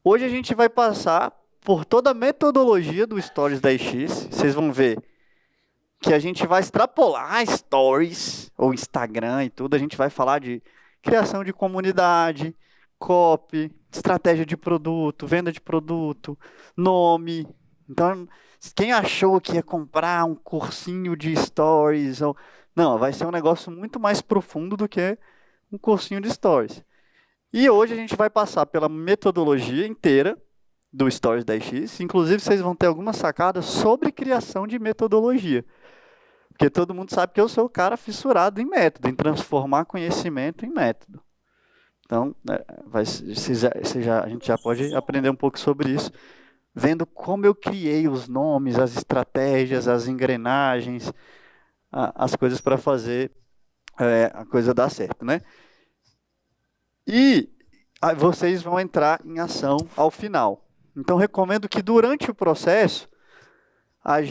Hoje a gente vai passar por toda a metodologia do Stories 10x. Vocês vão ver que a gente vai extrapolar Stories, ou Instagram e tudo. A gente vai falar de criação de comunidade, copy, estratégia de produto, venda de produto, nome. Então, quem achou que ia comprar um cursinho de Stories, ou... não, vai ser um negócio muito mais profundo do que um cursinho de Stories. E hoje a gente vai passar pela metodologia inteira do Stories 10x. Inclusive, vocês vão ter algumas sacadas sobre criação de metodologia. Porque todo mundo sabe que eu sou o cara fissurado em método, em transformar conhecimento em método. Então, a gente já pode aprender um pouco sobre isso, vendo como eu criei os nomes, as estratégias, as engrenagens, as coisas para fazer a coisa dar certo, né? E vocês vão entrar em ação ao final. Então, recomendo que durante o processo,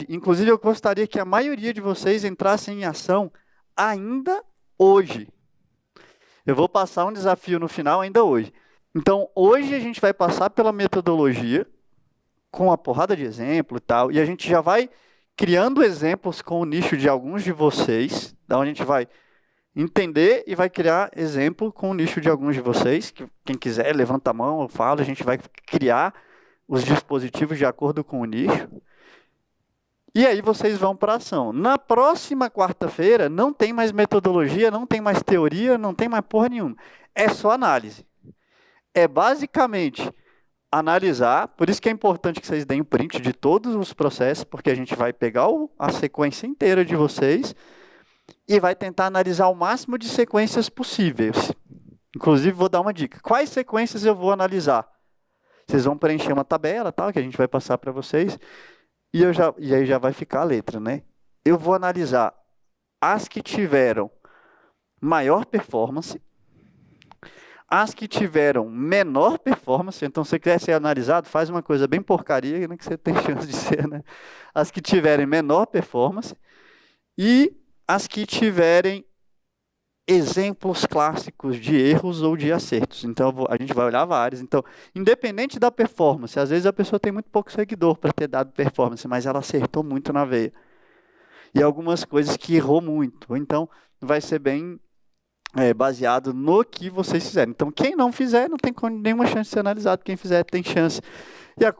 inclusive eu gostaria que a maioria de vocês entrassem em ação ainda hoje. Eu vou passar um desafio no final ainda hoje. Então, hoje a gente vai passar pela metodologia, com uma porrada de exemplo e tal, e a gente já vai criando exemplos com o nicho de alguns de vocês, então a gente vai entender e vai criar exemplo com o nicho de alguns de vocês. Quem quiser, levanta a mão, eu falo, a gente vai criar os dispositivos de acordo com o nicho. E aí vocês vão para a ação. Na próxima quarta-feira, não tem mais metodologia, não tem mais teoria, não tem mais porra nenhuma. É só análise. É basicamente analisar, por isso que é importante que vocês deem o print de todos os processos, porque a gente vai pegar a sequência inteira de vocês e vai tentar analisar o máximo de sequências possíveis. Inclusive, vou dar uma dica. Quais sequências eu vou analisar? Vocês vão preencher uma tabela, tal, que a gente vai passar para vocês, e aí já vai ficar a letra, né? Eu vou analisar as que tiveram maior performance, as que tiveram menor performance. Então, se você quiser ser analisado, faz uma coisa bem porcaria, né, que você tem chance de ser, né? As que tiverem menor performance e as que tiverem exemplos clássicos de erros ou de acertos. Então, a gente vai olhar vários. Então, independente da performance, às vezes a pessoa tem muito pouco seguidor para ter dado performance, mas ela acertou muito na veia. E algumas coisas que errou muito. Então, vai ser bem baseado no que vocês fizerem. Então, quem não fizer, não tem nenhuma chance de ser analisado. Quem fizer, tem chance. E a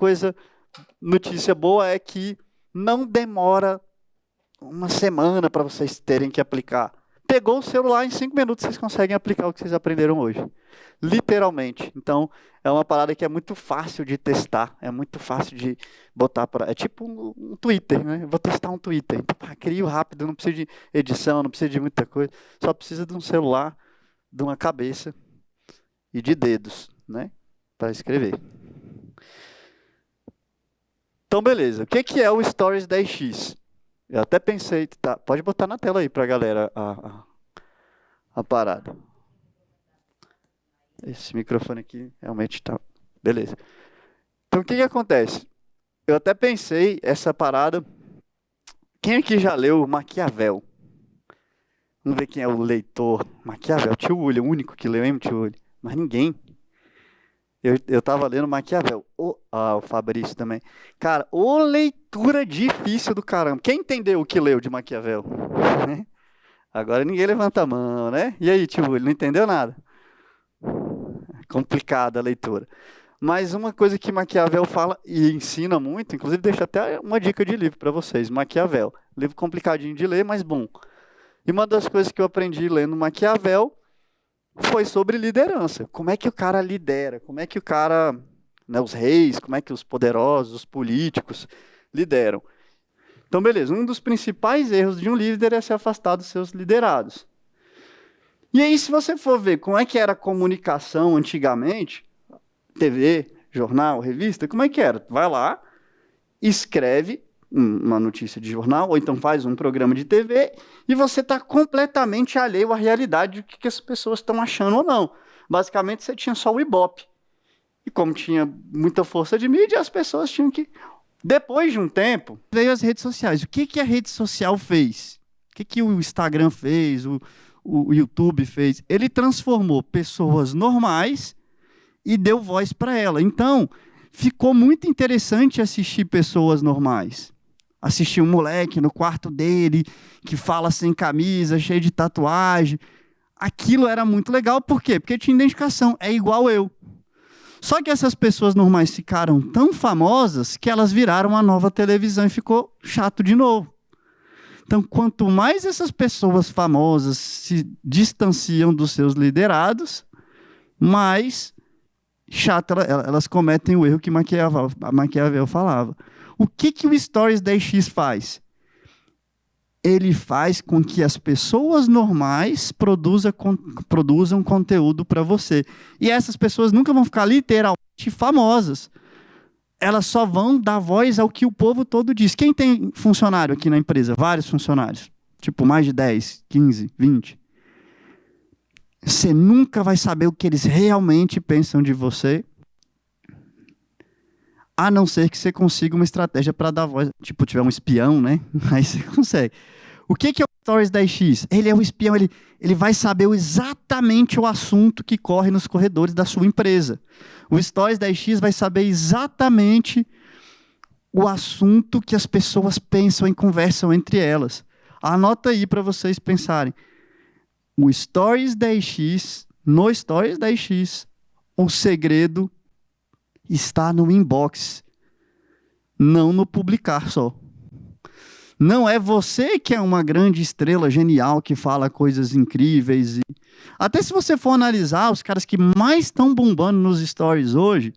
notícia boa é que não demora uma semana para vocês terem que aplicar. Pegou o celular, em 5 minutos vocês conseguem aplicar o que vocês aprenderam hoje. Literalmente. Então, é uma parada que é muito fácil de testar, é muito fácil de botar para... É tipo um Twitter, né? Eu vou testar um Twitter. Então, crio rápido, não precisa de edição, não precisa de muita coisa. Só precisa de um celular, de uma cabeça e de dedos, né? Para escrever. Então, beleza. O que é o Stories 10x? Eu até pensei, tá, pode botar na tela aí para a galera a parada. Esse microfone aqui realmente tá... Beleza. Então, o que acontece? Eu até pensei essa parada... Quem aqui já leu Maquiavel? Vamos ver quem é o leitor. Maquiavel, tio William, o único que leu, hein, tio William? Mas ninguém. Eu tava lendo Maquiavel. O Fabrício também. Cara, leitura difícil do caramba. Quem entendeu o que leu de Maquiavel? Agora ninguém levanta a mão, né? E aí, tio, ele não entendeu nada? Complicada a leitura. Mas uma coisa que Maquiavel fala e ensina muito, inclusive deixa até uma dica de livro para vocês. Maquiavel. Livro complicadinho de ler, mas bom. E uma das coisas que eu aprendi lendo Maquiavel foi sobre liderança. Como é que o cara lidera? Como é que o cara, né, os reis, como é que os poderosos, os políticos lideram? Então, beleza. Um dos principais erros de um líder é se afastar dos seus liderados. E aí, se você for ver como é que era a comunicação antigamente, TV, jornal, revista, como é que era? Vai lá, escreve uma notícia de jornal, ou então faz um programa de TV, e você está completamente alheio à realidade do que as pessoas estão achando ou não. Basicamente, você tinha só o Ibope. E como tinha muita força de mídia, as pessoas tinham que... Depois de um tempo, veio as redes sociais. O que a rede social fez? O que o Instagram fez? O YouTube fez? Ele transformou pessoas normais e deu voz para ela. Então, ficou muito interessante assistir pessoas normais. Assistir um moleque no quarto dele, que fala sem camisa, cheio de tatuagem. Aquilo era muito legal, por quê? Porque tinha identificação, é igual eu. Só que essas pessoas normais ficaram tão famosas que elas viraram a nova televisão e ficou chato de novo. Então, quanto mais essas pessoas famosas se distanciam dos seus liderados, mais chato elas cometem o erro que Maquiavel falava. O que o Stories 10x faz? Ele faz com que as pessoas normais produzam conteúdo para você. E essas pessoas nunca vão ficar literalmente famosas. Elas só vão dar voz ao que o povo todo diz. Quem tem funcionário aqui na empresa? Vários funcionários. Tipo, mais de 10, 15, 20. Você nunca vai saber o que eles realmente pensam de você, a não ser que você consiga uma estratégia para dar voz. Tipo, tiver um espião, né? Aí você consegue. O que é o Stories 10x? Ele é o espião, ele vai saber exatamente o assunto que corre nos corredores da sua empresa. O Stories 10x vai saber exatamente o assunto que as pessoas pensam e conversam entre elas. Anota aí para vocês pensarem. O Stories 10x, no Stories 10x, o segredo está no inbox, não no publicar só. Não é você que é uma grande estrela genial que fala coisas incríveis. Até se você for analisar, os caras que mais estão bombando nos stories hoje,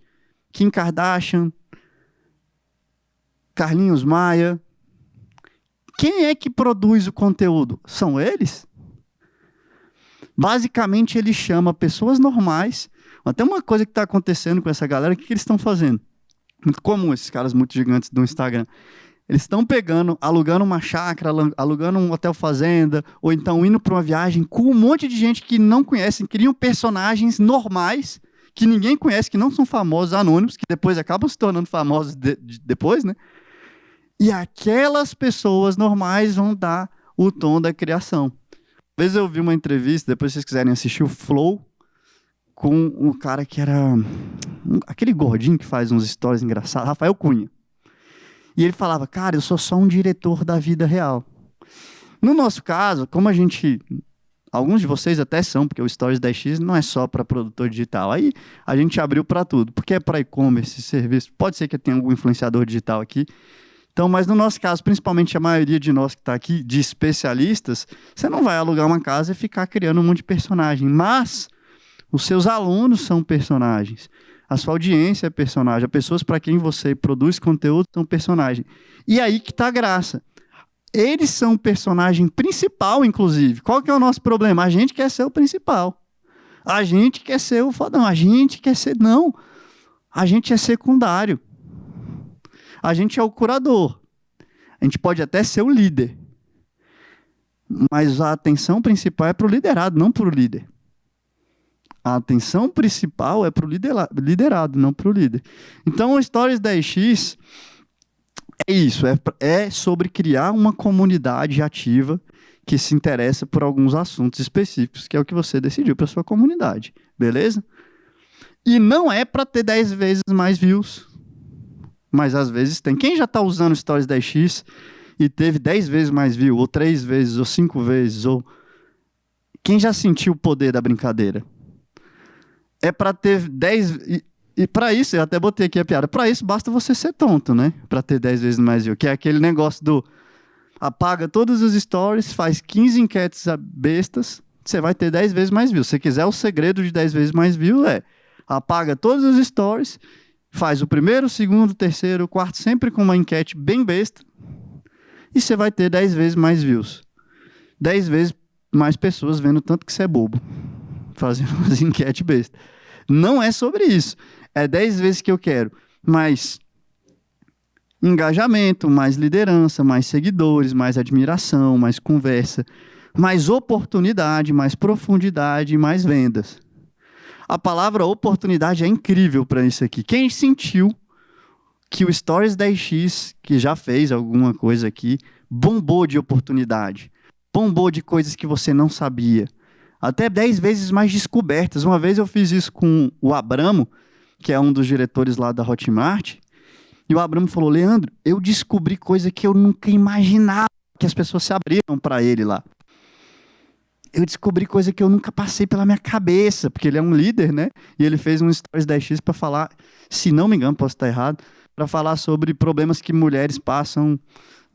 Kim Kardashian, Carlinhos Maia, quem é que produz o conteúdo? São eles? Basicamente, ele chama pessoas normais. Até uma coisa que está acontecendo com essa galera, o que eles estão fazendo? Muito comum, esses caras muito gigantes do Instagram. Eles estão pegando, alugando uma chácara, alugando um hotel fazenda, ou então indo para uma viagem com um monte de gente que não conhecem, criam personagens normais, que ninguém conhece, que não são famosos, anônimos, que depois acabam se tornando famosos depois, né? E aquelas pessoas normais vão dar o tom da criação. Uma vez eu vi uma entrevista, depois se vocês quiserem assistir o Flow, com um cara que era aquele gordinho que faz uns stories engraçados, Rafael Cunha. E ele falava, cara, eu sou só um diretor da vida real. No nosso caso, como alguns de vocês até são, porque o Stories 10x não é só para produtor digital. Aí a gente abriu para tudo, porque é para e-commerce, serviço. Pode ser que tenha algum influenciador digital aqui. Então, mas no nosso caso, principalmente a maioria de nós que está aqui, de especialistas, você não vai alugar uma casa e ficar criando um monte de personagem. Mas os seus alunos são personagens. A sua audiência é personagem. As pessoas para quem você produz conteúdo são personagem. E aí que está a graça. Eles são o personagem principal, inclusive. Qual que é o nosso problema? A gente quer ser o principal. A gente quer ser o fodão. A gente quer ser... Não. A gente é secundário. A gente é o curador. A gente pode até ser o líder. Mas a atenção principal é para o liderado, não para o líder. A atenção principal é para o liderado, não para o líder. Então, o Stories 10x é isso. É sobre criar uma comunidade ativa que se interessa por alguns assuntos específicos, que é o que você decidiu para sua comunidade. Beleza? E não é para ter 10 vezes mais views. Mas às vezes tem. Quem já está usando Stories 10x e teve 10 vezes mais view, ou 3 vezes, ou 5 vezes, ou... Quem já sentiu o poder da brincadeira? É para ter 10... E para isso, eu até botei aqui a piada, para isso basta você ser tonto, né? Para ter 10 vezes mais view. Que é aquele negócio do... Apaga todos os stories, faz 15 enquetes bestas, você vai ter 10 vezes mais view. Se você quiser o segredo de 10 vezes mais view, apaga todos os stories... Faz o primeiro, o segundo, o terceiro, o quarto, sempre com uma enquete bem besta. E você vai ter 10 vezes mais views. 10 vezes mais pessoas vendo tanto que você é bobo. Fazendo umas enquetes bestas. Não é sobre isso. É 10 vezes que eu quero. Mais engajamento, mais liderança, mais seguidores, mais admiração, mais conversa, mais oportunidade, mais profundidade, mais vendas. A palavra oportunidade é incrível para isso aqui. Quem sentiu que o Stories 10x, que já fez alguma coisa aqui, bombou de oportunidade, bombou de coisas que você não sabia. até 10 vezes mais descobertas. Uma vez eu fiz isso com o Abramo, que é um dos diretores lá da Hotmart, e o Abramo falou, Leandro, eu descobri coisa que eu nunca imaginava, que as pessoas se abriram para ele lá. Eu descobri coisa que eu nunca passei pela minha cabeça, porque ele é um líder, né? E ele fez um Stories 10X para falar, se não me engano, posso estar errado, para falar sobre problemas que mulheres passam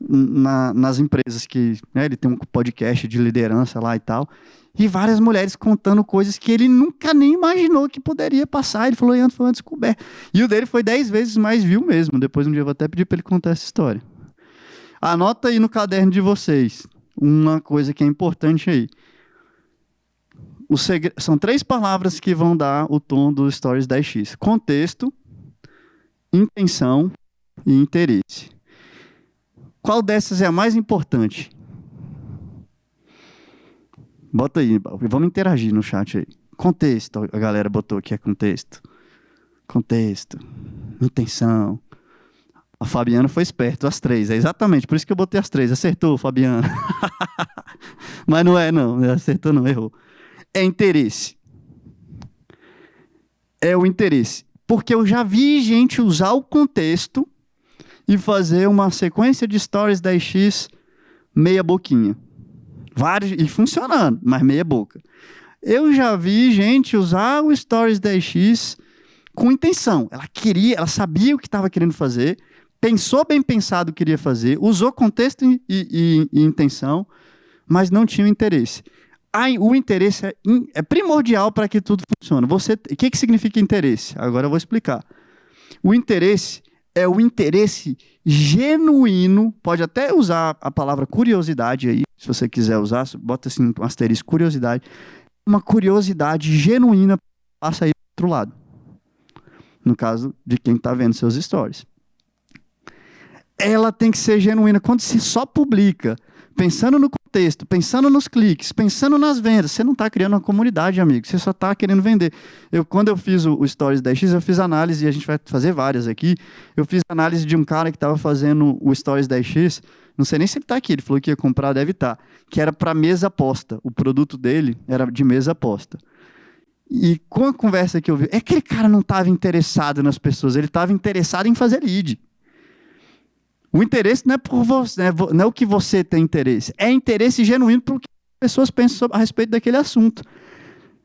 nas empresas, que, né, ele tem um podcast de liderança lá e tal, e várias mulheres contando coisas que ele nunca nem imaginou que poderia passar. Ele falou, Leandro, foi uma descoberta. E o dele foi 10 vezes mais view mesmo. Depois um dia eu vou até pedir para ele contar essa história. Anota aí no caderno de vocês uma coisa que é importante aí. São 3 palavras que vão dar o tom do Stories 10X. Contexto, intenção e interesse. Qual dessas é a mais importante? Bota aí, vamos interagir no chat aí. Contexto, a galera botou aqui, é contexto. Contexto, intenção. A Fabiana foi esperto, as 3, é exatamente, por isso que eu botei as 3. Acertou, Fabiana. Mas não é, não, acertou não, errou. É interesse. É o interesse. Porque eu já vi gente usar o contexto e fazer uma sequência de Stories 10X meia boquinha. Vários, e funcionando, mas meia boca. Eu já vi gente usar o Stories 10X com intenção. Ela sabia o que estava querendo fazer, pensou bem pensado o que queria fazer, usou contexto e intenção, mas não tinha interesse. O interesse é primordial para que tudo funcione. O que significa interesse? Agora eu vou explicar. O interesse é o interesse genuíno, pode até usar a palavra curiosidade aí, se você quiser usar, bota assim um asterisco, curiosidade. Uma curiosidade genuína passa aí do outro lado. No caso de quem está vendo seus stories. Ela tem que ser genuína. Quando você só publica pensando no contexto, pensando nos cliques, pensando nas vendas, você não está criando uma comunidade, amigo. Você só está querendo vender. Quando eu fiz o Stories 10X, eu fiz análise, e a gente vai fazer várias aqui. Eu fiz análise de um cara que estava fazendo o Stories 10X. Não sei nem se ele está aqui. Ele falou que ia comprar, deve estar. Que era para mesa aposta. O produto dele era de mesa aposta. E com a conversa que eu vi, aquele cara não estava interessado nas pessoas, ele estava interessado em fazer lead. O interesse não é por você, não é o que você tem interesse, é interesse genuíno pelo que as pessoas pensam a respeito daquele assunto.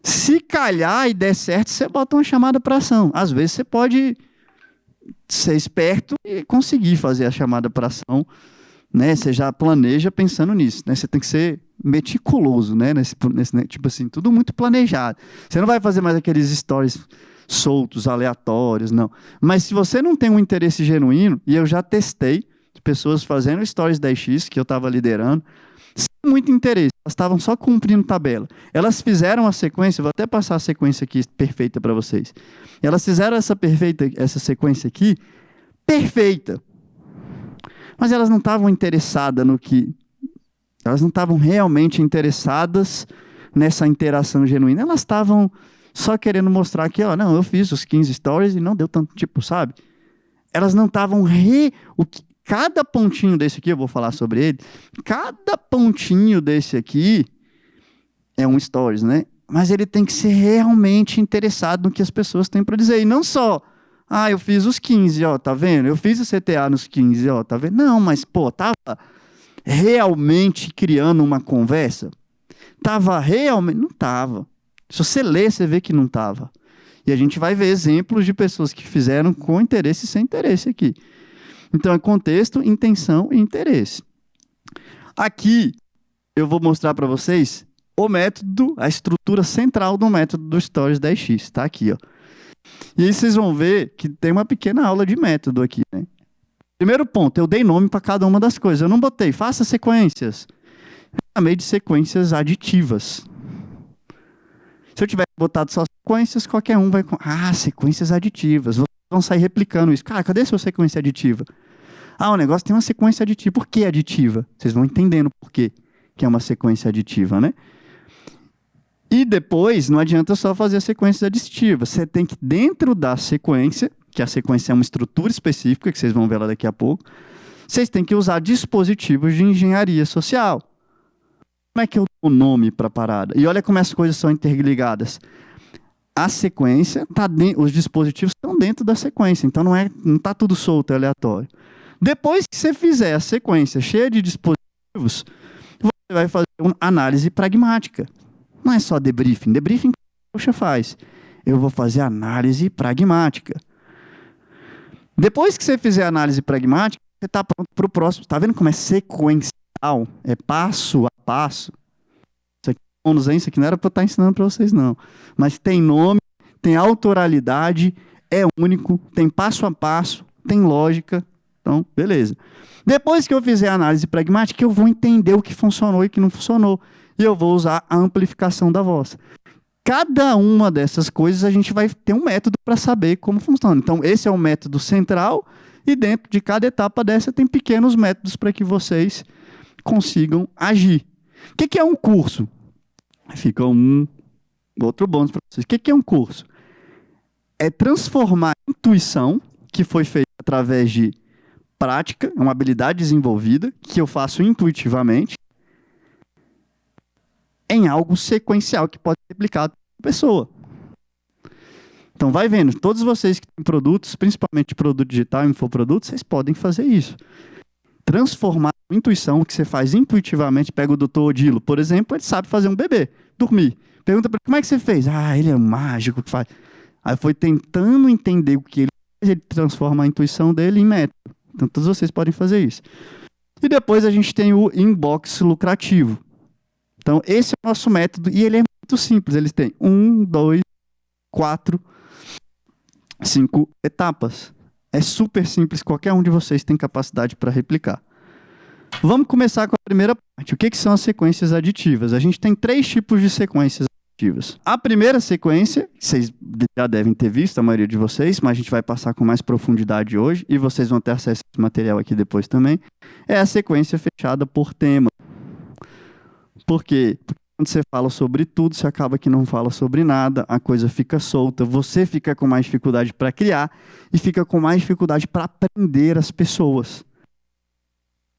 Se calhar e der certo, você bota uma chamada para ação. Às vezes você pode ser esperto e conseguir fazer a chamada para ação, né? Você já planeja pensando nisso, né? Você tem que ser meticuloso, né? Tipo assim, tudo muito planejado. Você não vai fazer mais aqueles stories soltos, aleatórios, não. Mas se você não tem um interesse genuíno, e eu já testei pessoas fazendo Stories 10X, que eu estava liderando, sem muito interesse, elas estavam só cumprindo tabela. Elas fizeram a sequência, vou até passar a sequência aqui perfeita para vocês. Elas fizeram essa sequência aqui perfeita. Mas elas não estavam interessadas no que... Elas não estavam realmente interessadas nessa interação genuína. Elas estavam só querendo mostrar que, ó, não, eu fiz os 15 stories e não deu tanto, tipo, sabe? Elas não estavam... Cada pontinho desse aqui, eu vou falar sobre ele, cada pontinho desse aqui é um stories, né? Mas ele tem que ser realmente interessado no que as pessoas têm para dizer. E não só, eu fiz os 15, ó, tá vendo? Eu fiz o CTA nos 15, ó, tá vendo? Não, mas, pô, tava realmente criando uma conversa? Tava realmente... Não tava. Se você ler, você vê que não tava. E a gente vai ver exemplos de pessoas que fizeram com interesse e sem interesse aqui. Então, é contexto, intenção e interesse. Aqui, eu vou mostrar para vocês o método, a estrutura central do método do Stories 10X. Está aqui, ó. E aí vocês vão ver que tem uma pequena aula de método aqui, né? Primeiro ponto, eu dei nome para cada uma das coisas. Eu não botei, faça sequências. Eu chamei de sequências aditivas. Se eu tivesse botado só sequências, qualquer um vai... sequências aditivas. Vão sair replicando isso. Cara, cadê a sua sequência aditiva? O negócio tem uma sequência aditiva. Por que aditiva? Vocês vão entendendo por quê que é uma sequência aditiva, né? E depois, não adianta só fazer a sequência aditiva. Você tem que, dentro da sequência, que a sequência é uma estrutura específica, que vocês vão ver lá daqui a pouco, vocês têm que usar dispositivos de engenharia social. Como é que eu dou o nome para a parada? E olha como as coisas são interligadas. A sequência, os dispositivos estão dentro da sequência, então não está tudo solto, é aleatório. Depois que você fizer a sequência cheia de dispositivos, você vai fazer uma análise pragmática. Não é só debriefing. Debriefing, poxa, faz. Eu vou fazer análise pragmática. Depois que você fizer a análise pragmática, você está pronto para o próximo. Está vendo como é sequencial? É passo a passo. Isso aqui é bônus, hein? Isso aqui não era para eu estar ensinando para vocês, não. Mas tem nome, tem autoralidade, é único, tem passo a passo, tem lógica. Então, beleza. Depois que eu fizer a análise pragmática, eu vou entender o que funcionou e o que não funcionou. E eu vou usar a amplificação da voz. Cada uma dessas coisas a gente vai ter um método para saber como funciona. Então, esse é o método central e dentro de cada etapa dessa tem pequenos métodos para que vocês consigam agir. O que é um curso? Fica outro bônus para vocês. O que é um curso? É transformar a intuição, que foi feita através de prática, é uma habilidade desenvolvida, que eu faço intuitivamente, em algo sequencial, que pode ser aplicado por pessoa. Então, vai vendo, todos vocês que têm produtos, principalmente produto digital e infoproduto, vocês podem fazer isso. Transformar a intuição, que você faz intuitivamente, pega o Dr. Odilo, por exemplo, ele sabe fazer um bebê, dormir. Pergunta para ele, como é que você fez? Ah, ele é um mágico que faz. Aí foi tentando entender o que ele faz, ele transforma a intuição dele em método. Então, todos vocês podem fazer isso. E depois a gente tem o inbox lucrativo. Então, esse é o nosso método e ele é muito simples. Ele tem 1, 2, 4, 5 etapas. É super simples, qualquer um de vocês tem capacidade para replicar. Vamos começar com a primeira parte. O que são as sequências aditivas? A gente tem 3 tipos de sequências aditivas. A primeira sequência, vocês já devem ter visto, a maioria de vocês, mas a gente vai passar com mais profundidade hoje, e vocês vão ter acesso a esse material aqui depois também, é a sequência fechada por tema. Por quê? Porque quando você fala sobre tudo, você acaba que não fala sobre nada, a coisa fica solta, você fica com mais dificuldade para criar e fica com mais dificuldade para aprender as pessoas.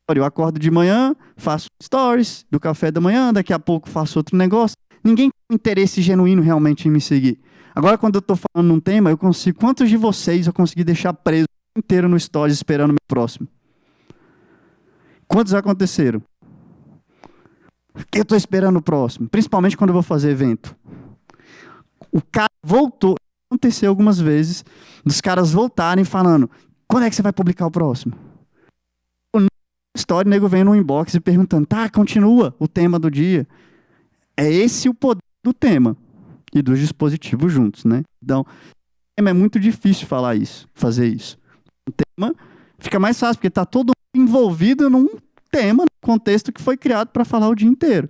Eu acordo de manhã, faço stories do café da manhã, daqui a pouco faço outro negócio. Ninguém tem interesse genuíno realmente em me seguir. Agora, quando eu estou falando num tema, eu consigo... Quantos de vocês eu consegui deixar preso o dia inteiro no stories esperando o meu próximo? Quantos aconteceram? Eu estou esperando o próximo, principalmente quando eu vou fazer evento. O cara voltou, aconteceu algumas vezes, dos caras voltarem falando, quando é que você vai publicar o próximo? No story, o nego vem no inbox e perguntando, tá, continua o tema do dia. É esse o poder do tema e dos dispositivos juntos, né? Então, é muito difícil falar isso, fazer isso. O tema fica mais fácil, porque está todo mundo envolvido num tema, no contexto que foi criado para falar o dia inteiro.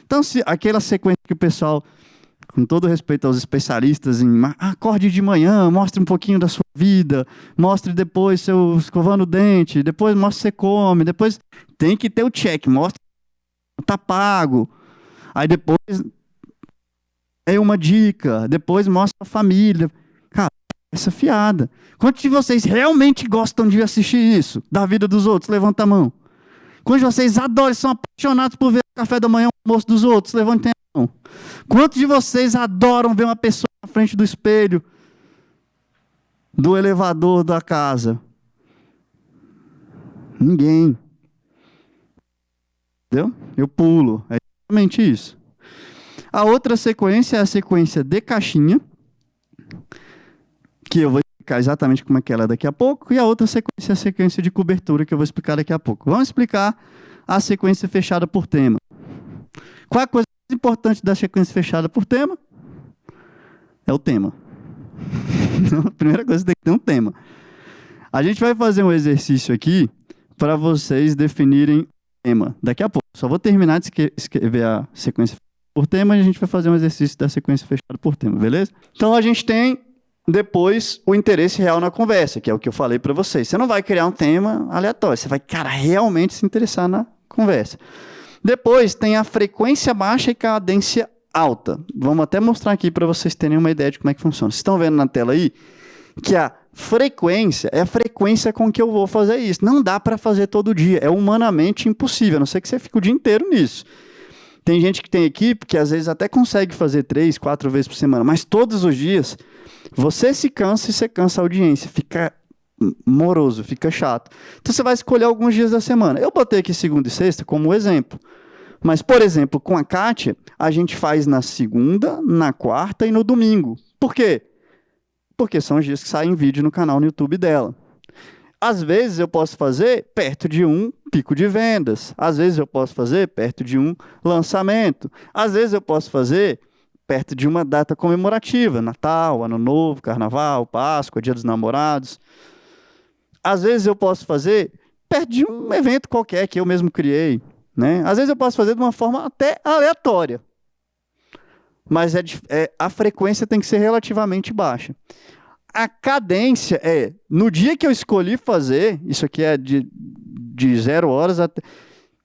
Então, se aquela sequência que o pessoal, com todo respeito aos especialistas em acorde de manhã, mostre um pouquinho da sua vida, mostre depois seu escovando o dente, depois mostre você come, depois tem que ter o check, mostra tá pago. Aí depois é uma dica, depois mostra a família. Cara, essa fiada. Quantos de vocês realmente gostam de assistir isso? Da vida dos outros? Levanta a mão. Quantos de vocês adoram, são apaixonados por ver o café da manhã, o almoço dos outros? Levantem a mão. Quantos de vocês adoram ver uma pessoa na frente do espelho, do elevador da casa? Ninguém. Entendeu? Eu pulo. É exatamente isso. A outra sequência é a sequência de caixinha, que eu vou explicar exatamente como é que ela é daqui a pouco, e a outra sequência é a sequência de cobertura, que eu vou explicar daqui a pouco. Vamos explicar a sequência fechada por tema. Qual é a coisa mais importante da sequência fechada por tema? É o tema. A primeira coisa, tem que ter um tema. A gente vai fazer um exercício aqui para vocês definirem o tema daqui a pouco. Só vou terminar de escrever a sequência por tema e a gente vai fazer um exercício da sequência fechada por tema, beleza? Então, a gente tem depois o interesse real na conversa, que é o que eu falei para vocês. Você não vai criar um tema aleatório, você vai, cara, realmente se interessar na conversa. Depois tem a frequência baixa e cadência alta. Vamos até mostrar aqui para vocês terem uma ideia de como é que funciona. Vocês estão vendo na tela aí que a frequência é a frequência com que eu vou fazer isso. Não dá para fazer todo dia, é humanamente impossível, a não ser que você fique o dia inteiro nisso. Tem gente que tem equipe que às vezes até consegue fazer 3, 4 vezes por semana, mas todos os dias você se cansa e você cansa a audiência, fica moroso, fica chato. Então você vai escolher alguns dias da semana. Eu botei aqui segunda e sexta como exemplo. Mas, por exemplo, com a Kátia, a gente faz na segunda, na quarta e no domingo. Por quê? Porque são os dias que saem vídeo no canal no YouTube dela. Às vezes eu posso fazer perto de um pico de vendas. Às vezes eu posso fazer perto de um lançamento. Às vezes eu posso fazer perto de uma data comemorativa. Natal, Ano Novo, Carnaval, Páscoa, Dia dos Namorados. Às vezes eu posso fazer perto de um evento qualquer que eu mesmo criei. Né? Às vezes eu posso fazer de uma forma até aleatória. Mas a frequência tem que ser relativamente baixa. A cadência no dia que eu escolhi fazer, isso aqui é de 0 horas até...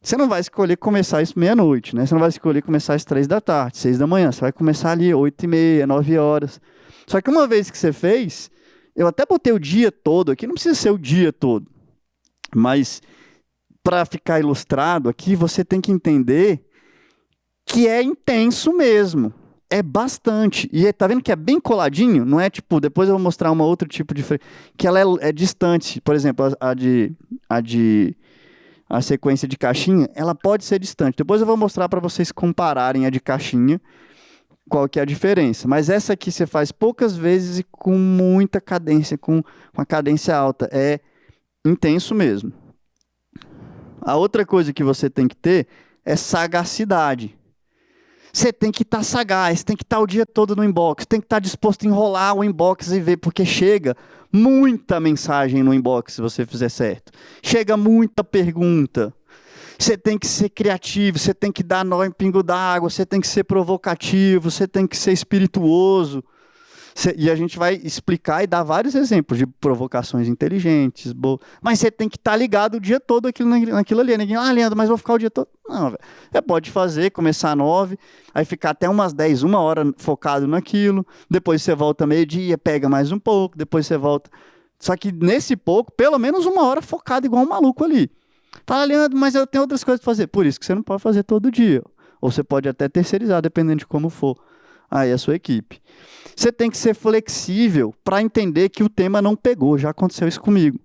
Você não vai escolher começar isso meia-noite, né? Você não vai escolher começar às 3 da tarde, 6 da manhã. Você vai começar ali 8h30, 9 horas. Só que uma vez que você fez, eu até botei o dia todo aqui, não precisa ser o dia todo. Mas... para ficar ilustrado aqui, você tem que entender que é intenso mesmo. É bastante. E tá vendo que é bem coladinho? Não é tipo, depois eu vou mostrar uma outro tipo de... que ela é distante. Por exemplo, a sequência de caixinha, ela pode ser distante. Depois eu vou mostrar para vocês compararem a de caixinha, qual que é a diferença. Mas essa aqui você faz poucas vezes e com muita cadência, com a cadência alta. É intenso mesmo. A outra coisa que você tem que ter é sagacidade. Você tem que estar sagaz, tem que estar o dia todo no inbox, tem que estar disposto a enrolar o inbox e ver, porque chega muita mensagem no inbox se você fizer certo. Chega muita pergunta. Você tem que ser criativo, você tem que dar nó em pingo d'água, você tem que ser provocativo, você tem que ser espirituoso. E a gente vai explicar e dar vários exemplos de provocações inteligentes. Mas você tem que estar ligado o dia todo naquilo ali. Ninguém, Leandro, mas vou ficar o dia todo. Não, velho. Você pode fazer, começar às 9, aí ficar até umas 10, 1 hora focado naquilo. Depois você volta meio-dia, pega mais um pouco, depois você volta. Só que nesse pouco, pelo menos 1 hora focado igual um maluco ali. Fala, Leandro, mas eu tenho outras coisas para fazer. Por isso que você não pode fazer todo dia. Ou você pode até terceirizar, dependendo de como for aí a sua equipe. Você tem que ser flexível para entender que o tema não pegou. Já aconteceu isso comigo.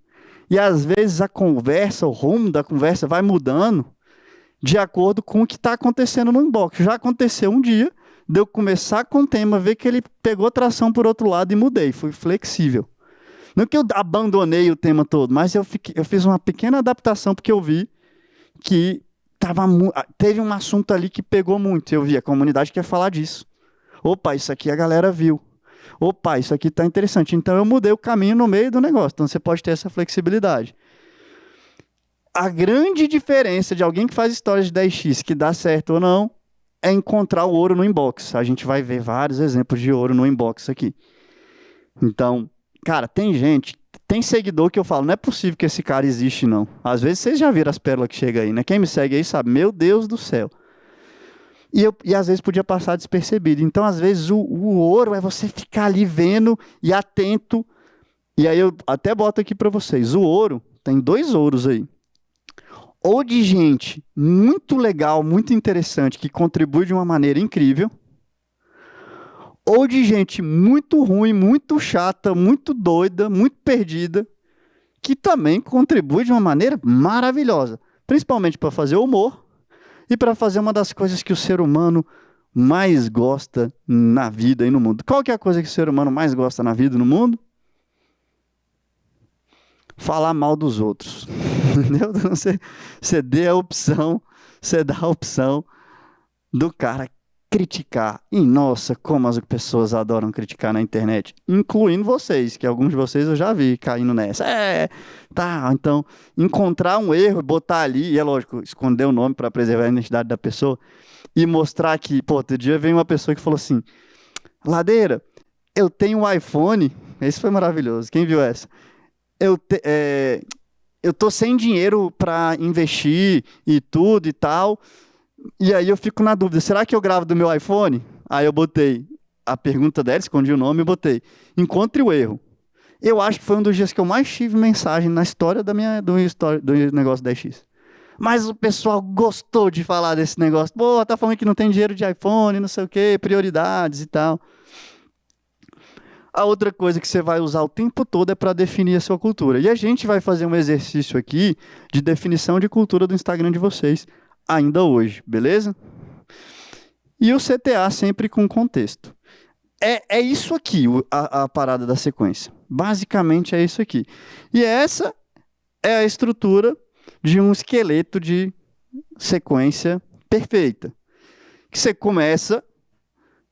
E às vezes a conversa, o rumo da conversa vai mudando de acordo com o que está acontecendo no inbox. Já aconteceu um dia de eu começar com o tema, ver que ele pegou tração por outro lado e mudei. Fui flexível. Não que eu abandonei o tema todo, mas eu fiz uma pequena adaptação porque eu vi que teve um assunto ali que pegou muito. Eu vi, a comunidade quer falar disso. Opa, isso aqui a galera viu. Opa, isso aqui está interessante. Então eu mudei o caminho no meio do negócio. Então você pode ter essa flexibilidade. A grande diferença de alguém que faz histórias de 10x que dá certo ou não é encontrar o ouro no inbox. A gente vai ver vários exemplos de ouro no inbox aqui. Então, cara, tem seguidor que eu falo, não é possível que esse cara existe, não. Às vezes vocês já viram as pérolas que chegam aí, né? Quem me segue aí sabe, meu Deus do céu. E às vezes podia passar despercebido. Então, às vezes, o ouro é você ficar ali vendo e atento. E aí eu até boto aqui para vocês. O ouro, tem 2 ouros aí. Ou de gente muito legal, muito interessante, que contribui de uma maneira incrível. Ou de gente muito ruim, muito chata, muito doida, muito perdida, que também contribui de uma maneira maravilhosa. Principalmente para fazer humor. E para fazer uma das coisas que o ser humano mais gosta na vida e no mundo. Qual que é a coisa que o ser humano mais gosta na vida e no mundo? Falar mal dos outros. Entendeu? Então, você dá a opção do cara criticar. E, nossa, como as pessoas adoram criticar na internet. Incluindo vocês, que alguns de vocês eu já vi caindo nessa. Então, encontrar um erro, botar ali, e é lógico, esconder o nome para preservar a identidade da pessoa, e mostrar que, outro dia veio uma pessoa que falou assim, Ladeira, eu tenho um iPhone, esse foi maravilhoso, quem viu essa? Eu tô sem dinheiro para investir e tudo e tal, e aí eu fico na dúvida, será que eu gravo do meu iPhone? Aí eu botei a pergunta dela, escondi o nome e botei, encontre o erro. Eu acho que foi um dos dias que eu mais tive mensagem na história do negócio 10x. Mas o pessoal gostou de falar desse negócio. Pô, tá falando que não tem dinheiro de iPhone, não sei o quê, prioridades e tal. A outra coisa que você vai usar o tempo todo é para definir a sua cultura. E a gente vai fazer um exercício aqui de definição de cultura do Instagram de vocês ainda hoje, beleza? E o CTA sempre com contexto. É isso aqui, a parada da sequência. Basicamente é isso aqui. E essa é a estrutura de um esqueleto de sequência perfeita. Que você começa,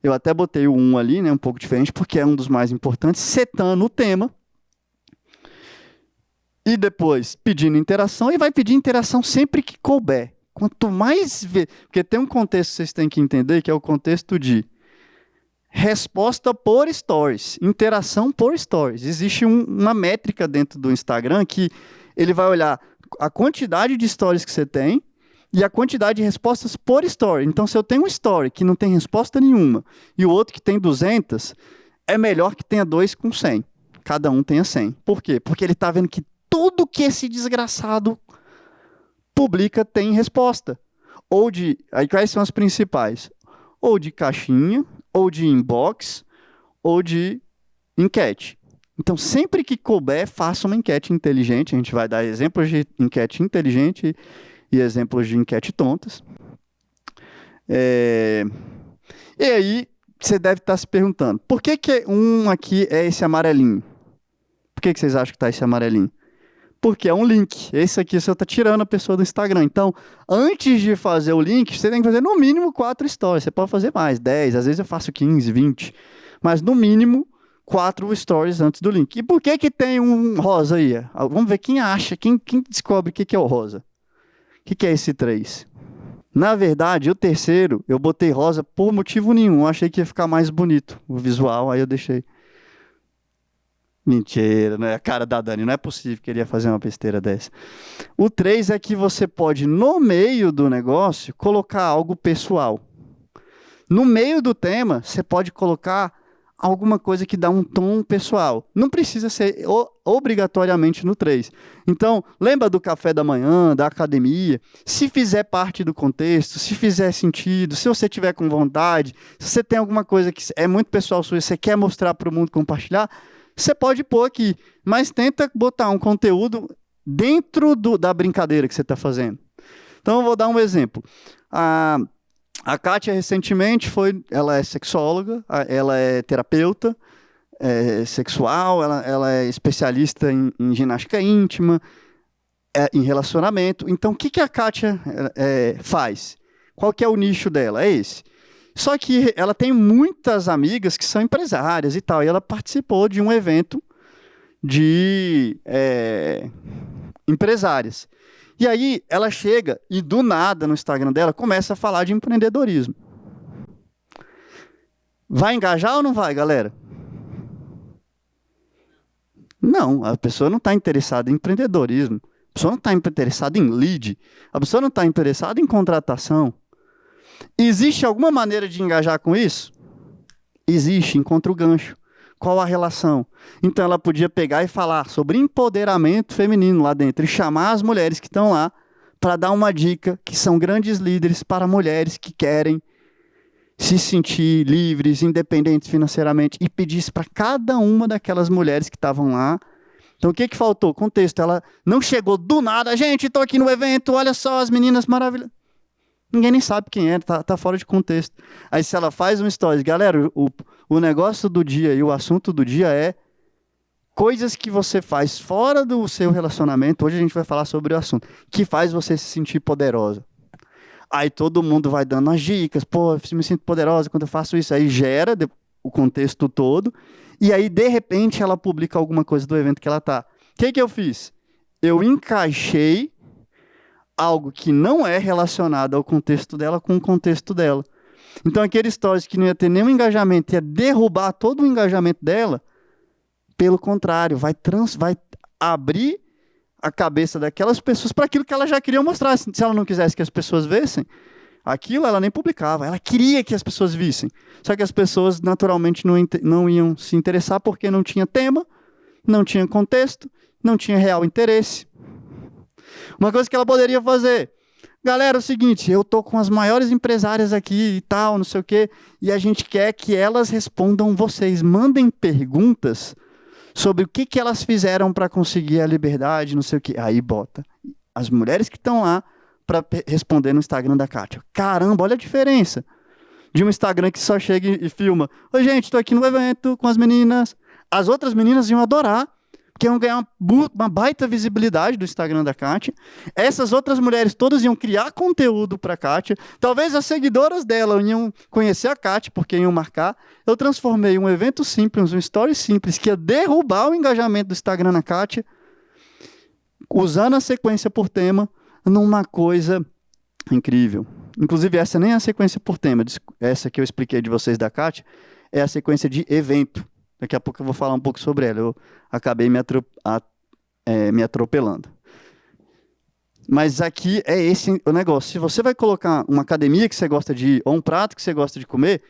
eu até botei o 1 ali, né, um pouco diferente, porque é um dos mais importantes, setando o tema. E depois pedindo interação, e vai pedir interação sempre que couber. Quanto mais ver, porque tem um contexto que vocês têm que entender, que é o contexto de resposta por stories, interação por stories. Existe uma métrica dentro do Instagram que ele vai olhar a quantidade de stories que você tem e a quantidade de respostas por story. Então, se eu tenho um story que não tem resposta nenhuma e o outro que tem 200, é melhor que tenha 2 com 100. Cada um tenha 100. Por quê? Porque ele está vendo que tudo que esse desgraçado publica tem resposta. Ou de... Aí quais são as principais? Ou de caixinha, ou de inbox, ou de enquete. Então, sempre que couber, faça uma enquete inteligente. A gente vai dar exemplos de enquete inteligente e exemplos de enquete tontas. E aí, você deve estar se perguntando, por que um aqui é esse amarelinho? Por que vocês acham que está esse amarelinho? Porque é um link. Esse aqui você está tirando a pessoa do Instagram. Então, antes de fazer o link, você tem que fazer no mínimo 4 stories. Você pode fazer mais, 10, às vezes eu faço 15, 20. Mas no mínimo 4 stories antes do link. E por que tem um rosa aí? Vamos ver quem acha, quem descobre o que é o rosa. O que é esse 3? Na verdade, o terceiro, eu botei rosa por motivo nenhum. Eu achei que ia ficar mais bonito o visual, aí eu deixei. Mentira, não é a cara da Dani, não é possível que ele ia fazer uma besteira dessa. O 3 é que você pode, no meio do negócio, colocar algo pessoal. No meio do tema, você pode colocar alguma coisa que dá um tom pessoal. Não precisa ser obrigatoriamente no 3. Então, lembra do café da manhã, da academia? Se fizer parte do contexto, se fizer sentido, se você tiver com vontade, se você tem alguma coisa que é muito pessoal sua, você quer mostrar para o mundo, compartilhar, você pode pôr aqui, mas tenta botar um conteúdo dentro da brincadeira que você está fazendo. Então, eu vou dar um exemplo. A Kátia, recentemente, ela é sexóloga, ela é terapeuta sexual, ela é especialista em ginástica íntima, em relacionamento. Então, o que a Kátia faz? Qual que é o nicho dela? É esse. Só que ela tem muitas amigas que são empresárias e tal, e ela participou de um evento de empresárias. E aí ela chega e do nada no Instagram dela começa a falar de empreendedorismo. Vai engajar ou não vai, galera? Não, a pessoa não está interessada em empreendedorismo. A pessoa não está interessada em lead. A pessoa não está interessada em contratação. Existe alguma maneira de engajar com isso? Existe, encontra o gancho. Qual a relação? Então ela podia pegar e falar sobre empoderamento feminino lá dentro e chamar as mulheres que estão lá para dar uma dica que são grandes líderes para mulheres que querem se sentir livres, independentes financeiramente e pedir isso para cada uma daquelas mulheres que estavam lá. Então o que faltou? Contexto. Ela não chegou do nada. Gente, estou aqui no evento, olha só as meninas maravilhosas. Ninguém nem sabe quem é, tá fora de contexto. Aí se ela faz um stories, galera, o negócio do dia e o assunto do dia é coisas que você faz fora do seu relacionamento, hoje a gente vai falar sobre o assunto, que faz você se sentir poderosa. Aí todo mundo vai dando as dicas, pô, eu me sinto poderosa quando eu faço isso, aí gera o contexto todo, e aí de repente ela publica alguma coisa do evento que ela tá. O que eu fiz? Eu encaixei algo que não é relacionado ao contexto dela com o contexto dela. Então, aquele stories que não ia ter nenhum engajamento, ia derrubar todo o engajamento dela, pelo contrário, vai abrir a cabeça daquelas pessoas para aquilo que ela já queria mostrar. Se ela não quisesse que as pessoas vissem, aquilo ela nem publicava. Ela queria que as pessoas vissem. Só que as pessoas, naturalmente, não iam se interessar porque não tinha tema, não tinha contexto, não tinha real interesse. Uma coisa que ela poderia fazer. Galera, é o seguinte, eu tô com as maiores empresárias aqui e tal, não sei o quê, e a gente quer que elas respondam vocês. Mandem perguntas sobre o que elas fizeram para conseguir a liberdade, não sei o quê. Aí bota as mulheres que estão lá para responder no Instagram da Kátia. Caramba, olha a diferença de um Instagram que só chega e filma. Oi, gente, tô aqui no evento com as meninas. As outras meninas iam adorar, porque iam ganhar uma baita visibilidade do Instagram da Kátia. Essas outras mulheres todas iam criar conteúdo para a Kátia. Talvez as seguidoras dela iam conhecer a Kátia, porque iam marcar. Eu transformei um evento simples, um story simples, que ia derrubar o engajamento do Instagram na Kátia, usando a sequência por tema, numa coisa incrível. Inclusive, essa nem é a sequência por tema. Essa que eu expliquei de vocês da Kátia é a sequência de evento. Daqui a pouco eu vou falar um pouco sobre ela. Eu acabei me atropelando. Mas aqui é esse o negócio. Se você vai colocar uma academia que você gosta de ir, ou um prato que você gosta de comer,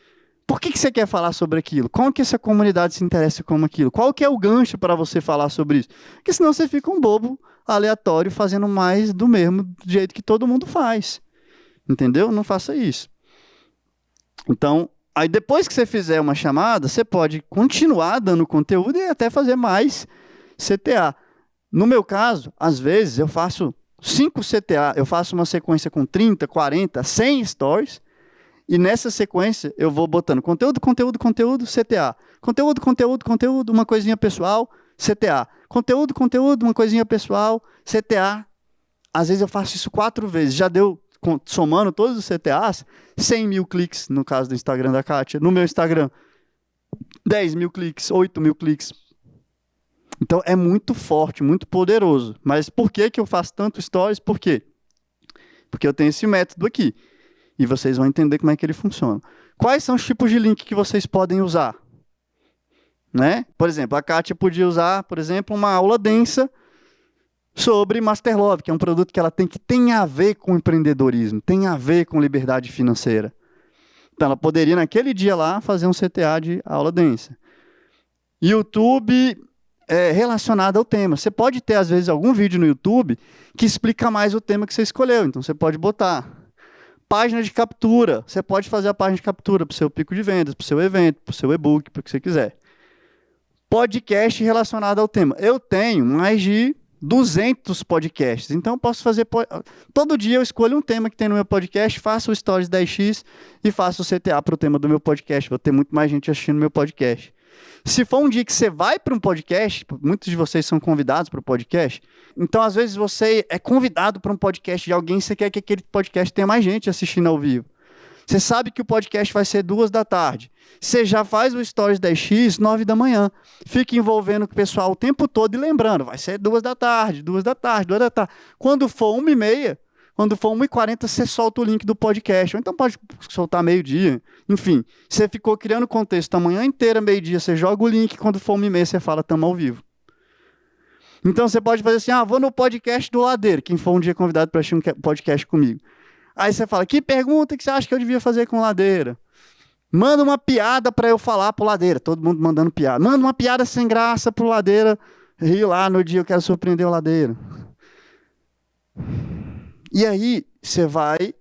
por que você quer falar sobre aquilo? Como que essa comunidade se interessa com aquilo? Qual que é o gancho para você falar sobre isso? Porque senão você fica um bobo aleatório fazendo mais do mesmo do jeito que todo mundo faz. Entendeu? Não faça isso. Então, aí depois que você fizer uma chamada, você pode continuar dando conteúdo e até fazer mais CTA. No meu caso, às vezes eu faço 5 CTA, eu faço uma sequência com 30, 40, 100 stories, e nessa sequência eu vou botando conteúdo, conteúdo, conteúdo, CTA. Conteúdo, conteúdo, conteúdo, uma coisinha pessoal, CTA. Conteúdo, conteúdo, uma coisinha pessoal, CTA. Às vezes eu faço isso 4 vezes, já deu, somando todos os CTAs, 100 mil cliques no caso do Instagram da Kátia. No meu Instagram, 10 mil cliques, 8 mil cliques. Então é muito forte, muito poderoso. Mas por que eu faço tanto stories? Por quê? Porque eu tenho esse método aqui. E vocês vão entender como é que ele funciona. Quais são os tipos de link que vocês podem usar? Né? Por exemplo, a Kátia podia usar, por exemplo, uma aula densa sobre Master Love, que é um produto que ela tem a ver com empreendedorismo, tem a ver com liberdade financeira. Então, ela poderia, naquele dia lá, fazer um CTA de aula densa. YouTube relacionado ao tema. Você pode ter, às vezes, algum vídeo no YouTube que explica mais o tema que você escolheu. Então, você pode botar. Página de captura. Você pode fazer a página de captura para o seu pico de vendas, para o seu evento, para o seu e-book, para o que você quiser. Podcast relacionado ao tema. Eu tenho mais de 200 podcasts. Então, eu posso fazer... Todo dia eu escolho um tema que tem no meu podcast, faço o Stories 10x e faço o CTA para o tema do meu podcast. Vou ter muito mais gente assistindo meu podcast. Se for um dia que você vai para um podcast, muitos de vocês são convidados para o podcast, então, às vezes, você é convidado para um podcast de alguém e você quer que aquele podcast tenha mais gente assistindo ao vivo. Você sabe que o podcast vai ser 2 da tarde. Você já faz o Stories 10x, 9 da manhã. Fica envolvendo o pessoal o tempo todo e lembrando, vai ser 2 da tarde, 2 da tarde, 2 da tarde. Quando for 1h30, quando for 1h40, você solta o link do podcast. Ou então pode soltar meio-dia. Enfim, você ficou criando contexto a manhã inteira, meio-dia, você joga o link, quando for 1h30, você fala, estamos ao vivo. Então, você pode fazer assim, vou no podcast do Ladeiro, quem for um dia convidado para assistir um podcast comigo. Aí você fala, que pergunta que você acha que eu devia fazer com o Ladeira? Manda uma piada para eu falar pro Ladeira. Todo mundo mandando piada. Manda uma piada sem graça pro Ladeira rir lá no dia eu quero surpreender o Ladeira. E aí, você vai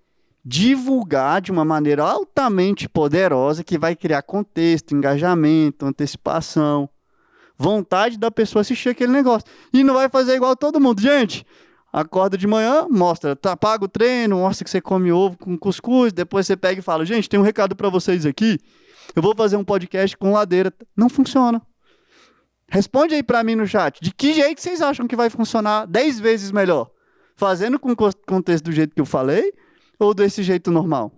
divulgar de uma maneira altamente poderosa que vai criar contexto, engajamento, antecipação, vontade da pessoa assistir aquele negócio. E não vai fazer igual todo mundo. Gente, acorda de manhã, mostra, paga o treino, mostra que você come ovo com cuscuz, depois você pega e fala, gente, tem um recado para vocês aqui, eu vou fazer um podcast com Ladeira. Não funciona. Responde aí para mim no chat, de que jeito vocês acham que vai funcionar 10 vezes melhor? Fazendo com o contexto do jeito que eu falei, ou desse jeito normal?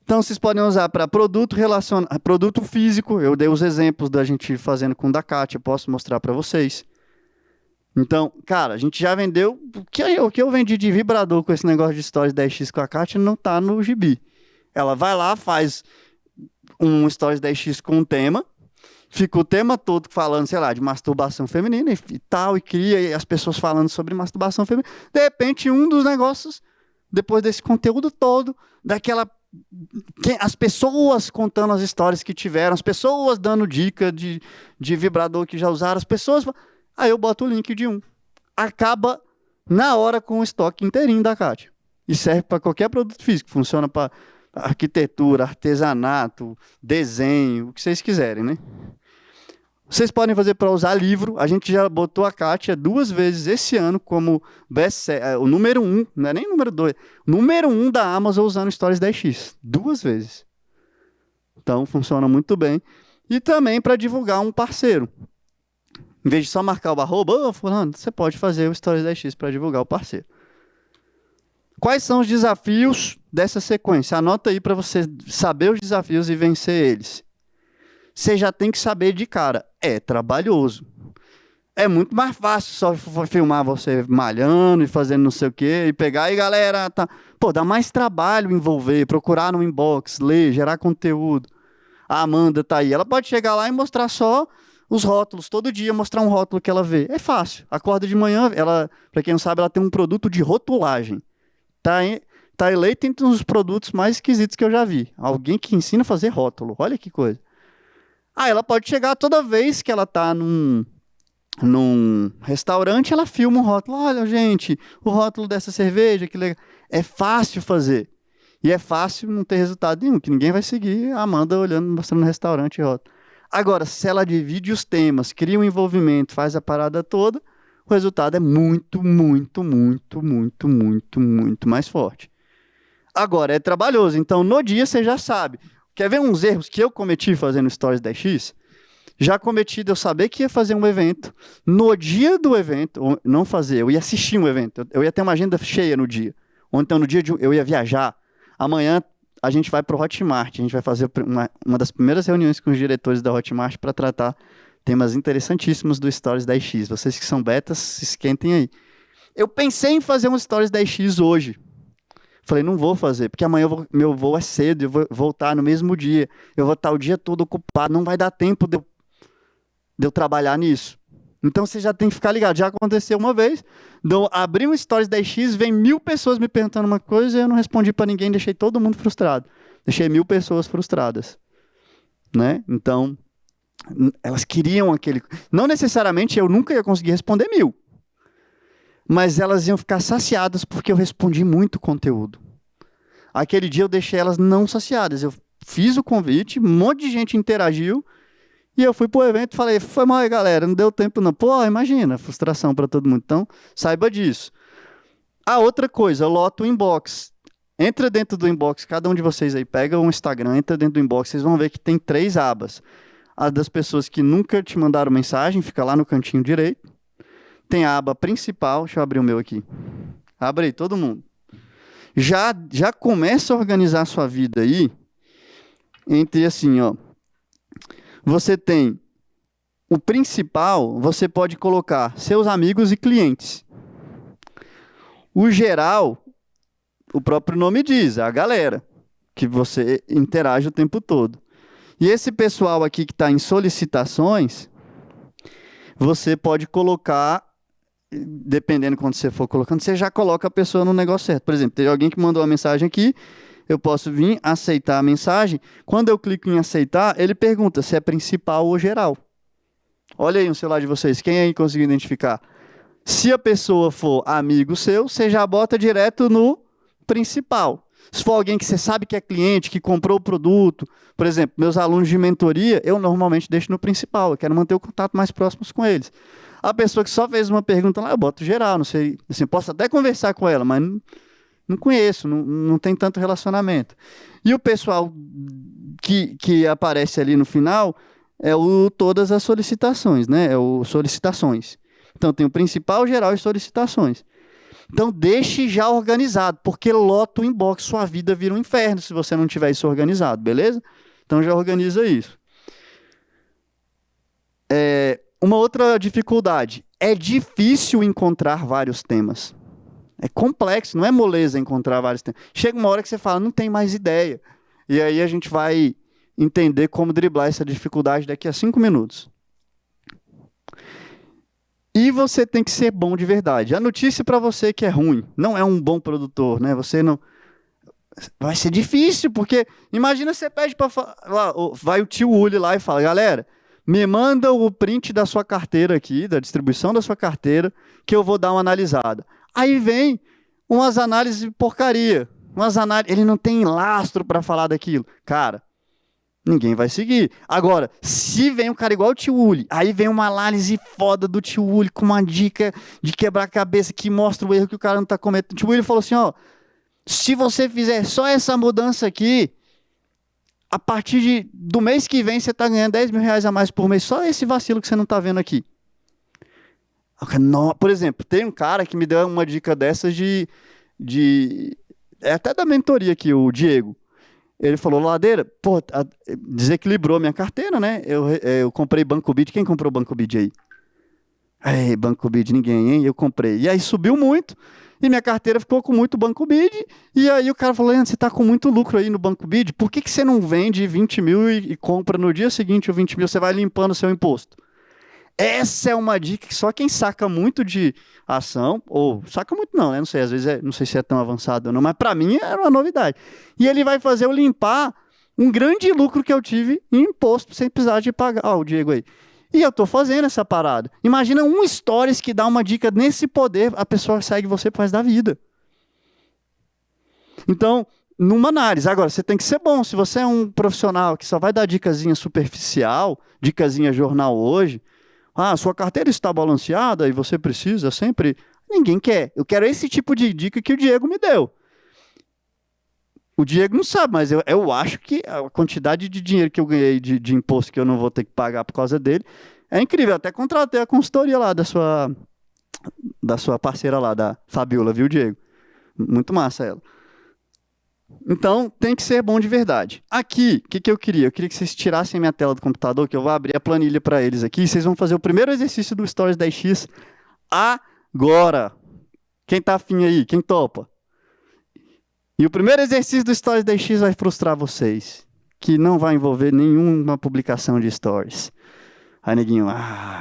Então, vocês podem usar para produto físico. Eu dei os exemplos da gente fazendo com o da Kátia, posso mostrar para vocês. Então, cara, a gente já vendeu... O que eu vendi de vibrador com esse negócio de Stories 10x com a Kátia não está no gibi. Ela vai lá, faz um Stories 10x com um tema, fica o tema todo falando, sei lá, de masturbação feminina e tal, e cria as pessoas falando sobre masturbação feminina. De repente, um dos negócios, depois desse conteúdo todo, as pessoas contando as histórias que tiveram, as pessoas dando dica de vibrador que já usaram, as pessoas... Aí eu boto o link de um. Acaba na hora com o estoque inteirinho da Kátia. E serve para qualquer produto físico, funciona para arquitetura, artesanato, desenho, o que vocês quiserem, né? Vocês podem fazer para usar livro. A gente já botou a Kátia 2 vezes esse ano como o número 1, não é nem número 2, número 1 da Amazon usando Stories 10x. 2 vezes. Então, funciona muito bem. E também para divulgar um parceiro. Em vez de só marcar o arroba, fulano, você pode fazer o Stories 10x para divulgar o parceiro. Quais são os desafios dessa sequência? Anota aí para você saber os desafios e vencer eles. Você já tem que saber de cara. É trabalhoso. É muito mais fácil só filmar você malhando e fazendo não sei o quê, e pegar e galera, tá. Pô, dá mais trabalho envolver, procurar no inbox, ler, gerar conteúdo. A Amanda tá aí. Ela pode chegar lá e mostrar só os rótulos, todo dia mostrar um rótulo que ela vê. É fácil. Acorda de manhã, ela, para quem não sabe, ela tem um produto de rotulagem. Tá eleito entre os produtos mais esquisitos que eu já vi. Alguém que ensina a fazer rótulo. Olha que coisa. Ela pode chegar toda vez que ela tá num restaurante, ela filma um rótulo. Olha, gente, o rótulo dessa cerveja, que legal. É fácil fazer. E é fácil não ter resultado nenhum, que ninguém vai seguir a Amanda olhando, mostrando no restaurante rótulo. Agora, se ela divide os temas, cria um envolvimento, faz a parada toda, o resultado é muito, muito, muito, muito, muito, muito mais forte. Agora, é trabalhoso. Então, no dia, você já sabe. Quer ver uns erros que eu cometi fazendo Stories 10x? Já cometi de eu saber que ia fazer um evento. No dia do evento, ou não fazer, eu ia assistir um evento. Eu ia ter uma agenda cheia no dia. Ou então, no dia eu ia viajar. Amanhã, a gente vai para o Hotmart. A gente vai fazer uma das primeiras reuniões com os diretores da Hotmart para tratar temas interessantíssimos do Stories 10x. Vocês que são betas, se esquentem aí. Eu pensei em fazer um Stories 10x hoje. Falei, não vou fazer, porque amanhã meu voo é cedo, eu vou voltar no mesmo dia. Eu vou estar o dia todo ocupado, não vai dar tempo de eu trabalhar nisso. Então você já tem que ficar ligado. Já aconteceu uma vez, abri um Stories 10x, vem 1000 pessoas me perguntando uma coisa e eu não respondi para ninguém, deixei todo mundo frustrado. Deixei 1000 pessoas frustradas. Né? Então, elas queriam aquele... Não necessariamente eu nunca ia conseguir responder 1000. Mas elas iam ficar saciadas porque eu respondi muito conteúdo. Aquele dia eu deixei elas não saciadas. Eu fiz o convite, um monte de gente interagiu, e eu fui pro evento e falei, foi mal aí, galera, não deu tempo não. Pô, imagina, frustração para todo mundo. Então, saiba disso. A outra coisa, loto o inbox. Entra dentro do inbox, cada um de vocês aí pega um Instagram, entra dentro do inbox, vocês vão ver que tem 3 abas. A das pessoas que nunca te mandaram mensagem, fica lá no cantinho direito. Tem a aba principal, deixa eu abrir o meu aqui. Abre aí, todo mundo. Já começa a organizar a sua vida aí, entre assim, ó. Você tem o principal, você pode colocar seus amigos e clientes. O geral, o próprio nome diz, é a galera, que você interage o tempo todo. E esse pessoal aqui que está em solicitações, você pode colocar, dependendo quando você for colocando, você já coloca a pessoa no negócio certo. Por exemplo, tem alguém que mandou uma mensagem aqui, eu posso vir aceitar a mensagem. Quando eu clico em aceitar, ele pergunta se é principal ou geral. Olha aí no celular de vocês, quem aí conseguiu identificar? Se a pessoa for amigo seu, você já bota direto no principal. Se for alguém que você sabe que é cliente, que comprou o produto, por exemplo, meus alunos de mentoria, eu normalmente deixo no principal, eu quero manter o contato mais próximo com eles. A pessoa que só fez uma pergunta lá, eu boto geral, não sei, assim, posso até conversar com ela, mas não conheço, não tem tanto relacionamento. E o pessoal que aparece ali no final é o todas as solicitações, né? É o solicitações. Então tem o principal, geral e solicitações. Então deixe já organizado, porque lota o inbox, sua vida vira um inferno se você não tiver isso organizado, beleza? Então já organiza isso. Uma outra dificuldade, é difícil encontrar vários temas. É complexo, não é moleza encontrar vários temas. Chega uma hora que você fala, não tem mais ideia. E aí a gente vai entender como driblar essa dificuldade daqui a 5 minutos. E você tem que ser bom de verdade. A notícia para você que é ruim, não é um bom produtor, né? Você não... Vai ser difícil, porque imagina você pede para... Vai o tio Uli lá e fala, galera, me manda o print da sua carteira aqui, da distribuição da sua carteira, que eu vou dar uma analisada. Aí vem umas análises de porcaria. Ele não tem lastro para falar daquilo. Cara, ninguém vai seguir. Agora, se vem um cara igual o Tio Uli, aí vem uma análise foda do Tio Uli com uma dica de quebrar-cabeça que mostra o erro que o cara não está cometendo. O Tio Uli falou assim, ó, se você fizer só essa mudança aqui, a partir do mês que vem você está ganhando 10 mil reais a mais por mês. Só esse vacilo que você não está vendo aqui. Por exemplo, tem um cara que me deu uma dica dessas é até da mentoria aqui, o Diego. Ele falou, Ladeira, pô, desequilibrou minha carteira, né? Eu comprei Banco Bid. Quem comprou Banco Bid aí? Banco Bid, ninguém, hein? Eu comprei. E aí subiu muito, e minha carteira ficou com muito Banco Bid. E aí o cara falou, Leandro, você tá com muito lucro aí no Banco Bid, por que você não vende 20 mil e compra no dia seguinte o 20 mil? Você vai limpando o seu imposto. Essa é uma dica que só quem saca muito de ação, ou saca muito não, né? Não sei, às vezes não sei se é tão avançado ou não, mas para mim era uma novidade. E ele vai fazer eu limpar um grande lucro que eu tive em imposto, sem precisar de pagar. Ó, o Diego aí. E eu tô fazendo essa parada. Imagina um stories que dá uma dica nesse poder, a pessoa segue você pro resto da vida. Então, numa análise. Agora, você tem que ser bom. Se você é um profissional que só vai dar dicasinha superficial, dicasinha jornal hoje, sua carteira está balanceada e você precisa sempre... Ninguém quer. Eu quero esse tipo de dica que o Diego me deu. O Diego não sabe, mas eu acho que a quantidade de dinheiro que eu ganhei de imposto que eu não vou ter que pagar por causa dele é incrível. Eu até contratei a consultoria lá da sua parceira lá, da Fabiola, viu, Diego? Muito massa ela. Então, tem que ser bom de verdade. Aqui, o que eu queria? Eu queria que vocês tirassem a minha tela do computador, que eu vou abrir a planilha para eles aqui. E vocês vão fazer o primeiro exercício do Stories 10x agora. Quem tá afim aí? Quem topa? E o primeiro exercício do Stories 10x vai frustrar vocês, que não vai envolver nenhuma publicação de Stories. Aí, neguinho,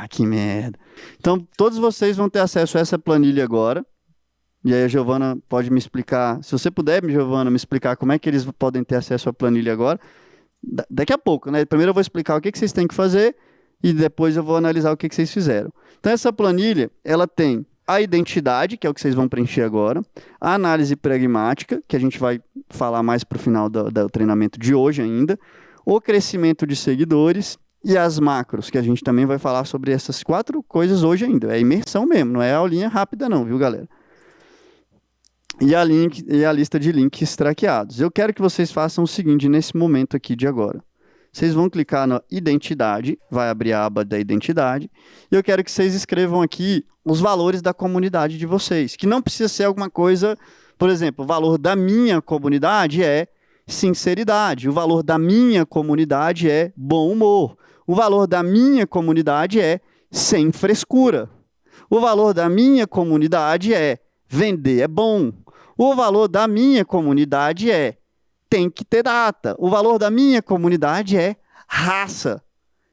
que merda. Então, todos vocês vão ter acesso a essa planilha agora. E aí a Giovana pode me explicar, se você puder, Giovana, me explicar como é que eles podem ter acesso à planilha agora. Daqui a pouco, né? Primeiro eu vou explicar o que vocês têm que fazer e depois eu vou analisar o que vocês fizeram. Então essa planilha, ela tem a identidade, que é o que vocês vão preencher agora, a análise pragmática, que a gente vai falar mais para o final do treinamento de hoje ainda, o crescimento de seguidores e as macros, que a gente também vai falar sobre essas 4 coisas hoje ainda. É imersão mesmo, não é aulinha rápida não, viu, galera? E a lista de links traqueados. Eu quero que vocês façam o seguinte nesse momento aqui de agora. Vocês vão clicar na identidade, vai abrir a aba da identidade, e eu quero que vocês escrevam aqui os valores da comunidade de vocês, que não precisa ser alguma coisa, por exemplo, o valor da minha comunidade é sinceridade, o valor da minha comunidade é bom humor, o valor da minha comunidade é sem frescura, o valor da minha comunidade é vender é bom. O valor da minha comunidade é tem que ter data. O valor da minha comunidade é raça.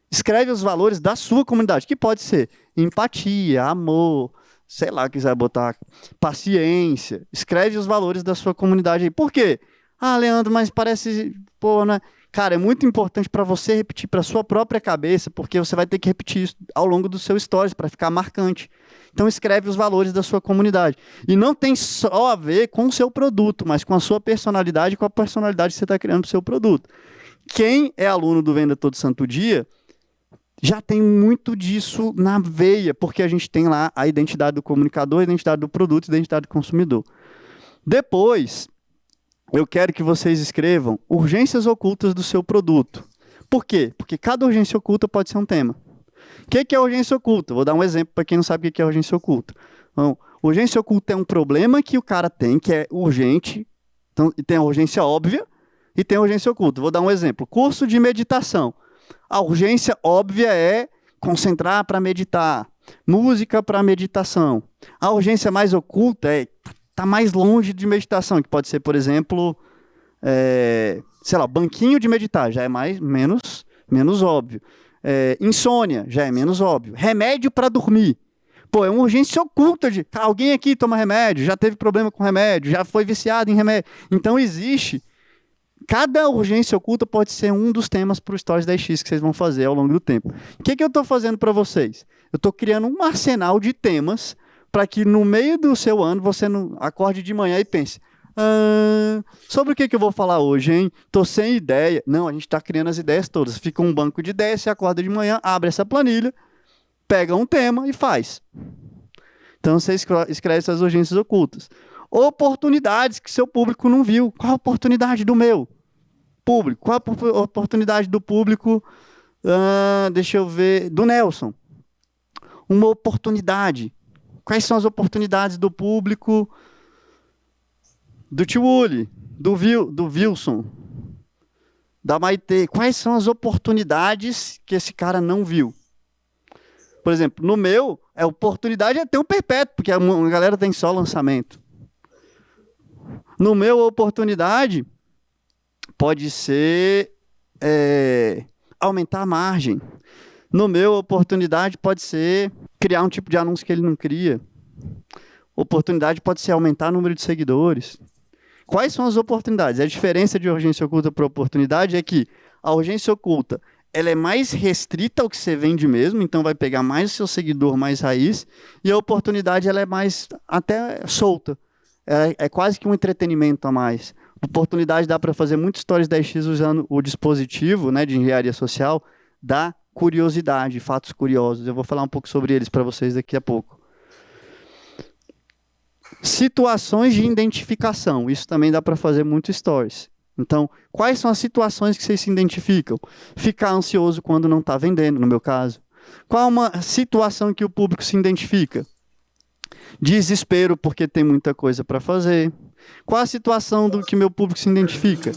Escreve os valores da sua comunidade, que pode ser empatia, amor, sei lá, quiser botar paciência. Escreve os valores da sua comunidade aí. Por quê? Leandro, mas parece... Pô, né? Cara, é muito importante para você repetir para sua própria cabeça, porque você vai ter que repetir isso ao longo do seu stories para ficar marcante. Então escreve os valores da sua comunidade. E não tem só a ver com o seu produto, mas com a sua personalidade e com a personalidade que você está criando para o seu produto. Quem é aluno do Venda Todo Santo Dia já tem muito disso na veia, porque a gente tem lá a identidade do comunicador, a identidade do produto e a identidade do consumidor. Depois, eu quero que vocês escrevam urgências ocultas do seu produto. Por quê? Porque cada urgência oculta pode ser um tema. O que é urgência oculta? Vou dar um exemplo para quem não sabe o que é urgência oculta. Então, urgência oculta é um problema que o cara tem, que é urgente. Então, e tem a urgência óbvia e tem a urgência oculta. Vou dar um exemplo. Curso de meditação. A urgência óbvia é concentrar para meditar. Música para meditação. A urgência mais oculta é estar mais longe de meditação, que pode ser, por exemplo, sei lá, banquinho de meditar, já é menos óbvio. Insônia, já é menos óbvio. Remédio para dormir. Pô, é uma urgência oculta de... Alguém aqui toma remédio, já teve problema com remédio, já foi viciado em remédio. Então, existe... Cada urgência oculta pode ser um dos temas para o Stories 10x que vocês vão fazer ao longo do tempo. O que eu estou fazendo para vocês? Eu estou criando um arsenal de temas para que no meio do seu ano você não acorde de manhã e pense: sobre o que eu vou falar hoje, hein? Tô sem ideia. Não, a gente está criando as ideias todas. Fica um banco de ideias, você acorda de manhã, abre essa planilha, pega um tema e faz. Então você escreve essas urgências ocultas. Oportunidades que seu público não viu. Qual a oportunidade do meu público? Qual a oportunidade do público, deixa eu ver, do Nelson? Uma oportunidade. Quais são as oportunidades do público do Tiuli, do Wilson, da Maitê? Quais são as oportunidades que esse cara não viu? Por exemplo, no meu, a oportunidade é ter um perpétuo, porque a galera tem só lançamento. No meu, a oportunidade pode ser aumentar a margem. No meu, a oportunidade pode ser criar um tipo de anúncio que ele não cria. Oportunidade pode ser aumentar o número de seguidores. Quais são as oportunidades? A diferença de urgência oculta para oportunidade é que a urgência oculta ela é mais restrita ao que você vende mesmo, então vai pegar mais o seu seguidor mais raiz, e a oportunidade ela é mais até solta. É quase que um entretenimento a mais. Oportunidade dá para fazer muitos stories 10x usando o dispositivo, né, de engenharia social da curiosidade, fatos curiosos. Eu vou falar um pouco sobre eles para vocês daqui a pouco. Situações de identificação. Isso também dá para fazer muito stories. Então, quais são as situações que vocês se identificam? Ficar ansioso quando não está vendendo, no meu caso. Qual é uma situação que o público se identifica? Desespero porque tem muita coisa para fazer. Qual a situação do que meu público se identifica?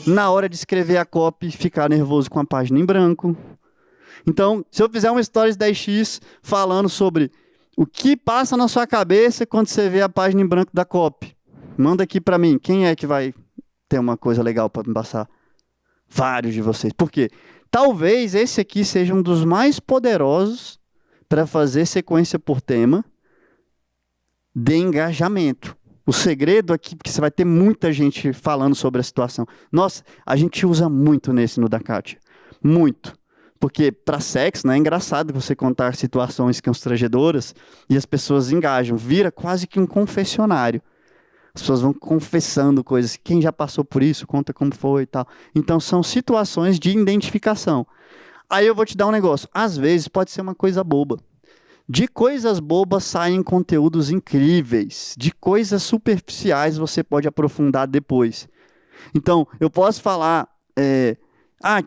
Na hora de escrever a copy, ficar nervoso com a página em branco. Então, se eu fizer uma Stories 10x falando sobre o que passa na sua cabeça quando você vê a página em branco da copy, manda aqui para mim. Quem é que vai ter uma coisa legal para me passar? Vários de vocês. Por quê? Talvez esse aqui seja um dos mais poderosos para fazer sequência por tema de engajamento. O segredo aqui, porque você vai ter muita gente falando sobre a situação. Nossa, a gente usa muito nesse no Dacat. Muito. Porque para sexo, né, é engraçado você contar situações constrangedoras e as pessoas engajam. Vira quase que um confessionário. As pessoas vão confessando coisas. Quem já passou por isso, conta como foi e tal. Então, são situações de identificação. Aí eu vou te dar um negócio. Às vezes, pode ser uma coisa boba. De coisas bobas saem conteúdos incríveis. De coisas superficiais você pode aprofundar depois. Então, eu posso falar...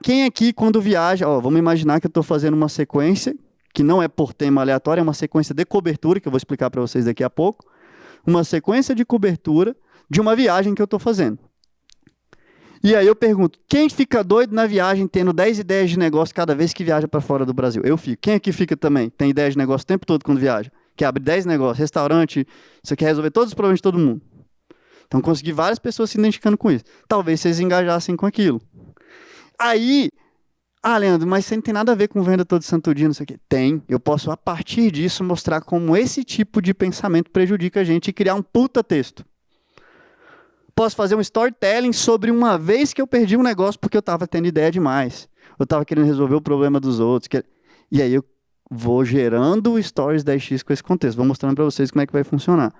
quem aqui quando viaja... vamos imaginar que eu estou fazendo uma sequência, que não é por tema aleatório, é uma sequência de cobertura, que eu vou explicar para vocês daqui a pouco. Uma sequência de cobertura de uma viagem que eu estou fazendo. E aí eu pergunto, quem fica doido na viagem tendo 10 ideias de negócio cada vez que viaja para fora do Brasil? Eu fico. Quem aqui fica também? Tem ideia de negócio o tempo todo quando viaja? Que abre 10 negócios, restaurante, você quer resolver todos os problemas de todo mundo. Então consegui várias pessoas se identificando com isso. Talvez vocês engajassem com aquilo. Aí, Leandro, mas você não tem nada a ver com venda todo santo dia, não sei o quê. Tem. Eu posso, a partir disso, mostrar como esse tipo de pensamento prejudica a gente e criar um puta texto. Posso fazer um storytelling sobre uma vez que eu perdi um negócio porque eu estava tendo ideia demais. Eu estava querendo resolver o problema dos outros. E aí eu vou gerando stories 10x com esse contexto. Vou mostrando para vocês como é que vai funcionar.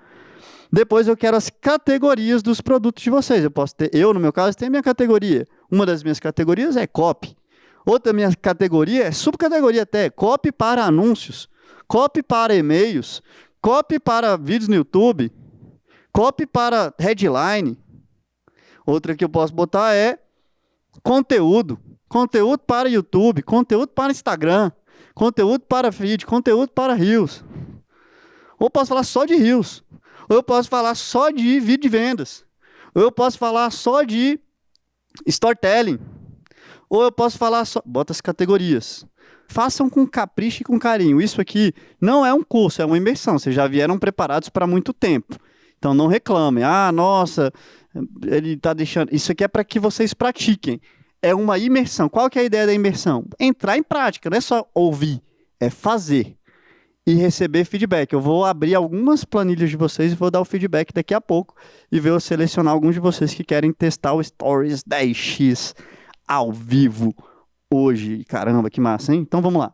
Depois eu quero as categorias dos produtos de vocês. Eu, no meu caso, tenho a minha categoria. Uma das minhas categorias é copy. Outra minha categoria é subcategoria até. Copy para anúncios. Copy para e-mails. Copy para vídeos no YouTube. Copy para headline. Outra que eu posso botar é conteúdo. Conteúdo para YouTube. Conteúdo para Instagram. Conteúdo para feed. Conteúdo para Reels. Ou posso falar só de Reels. Ou eu posso falar só de vídeo de vendas. Ou eu posso falar só de storytelling. Ou eu posso falar só... Bota as categorias. Façam com capricho e com carinho. Isso aqui não é um curso, é uma imersão. Vocês já vieram preparados para muito tempo. Então não reclamem. Nossa, ele está deixando... Isso aqui é para que vocês pratiquem. É uma imersão. Qual que é a ideia da imersão? Entrar em prática, não é só ouvir, é fazer. E receber feedback. Eu vou abrir algumas planilhas de vocês e vou dar o feedback daqui a pouco e ver eu selecionar alguns de vocês que querem testar o Stories 10x ao vivo hoje. Caramba, que massa, hein? Então vamos lá.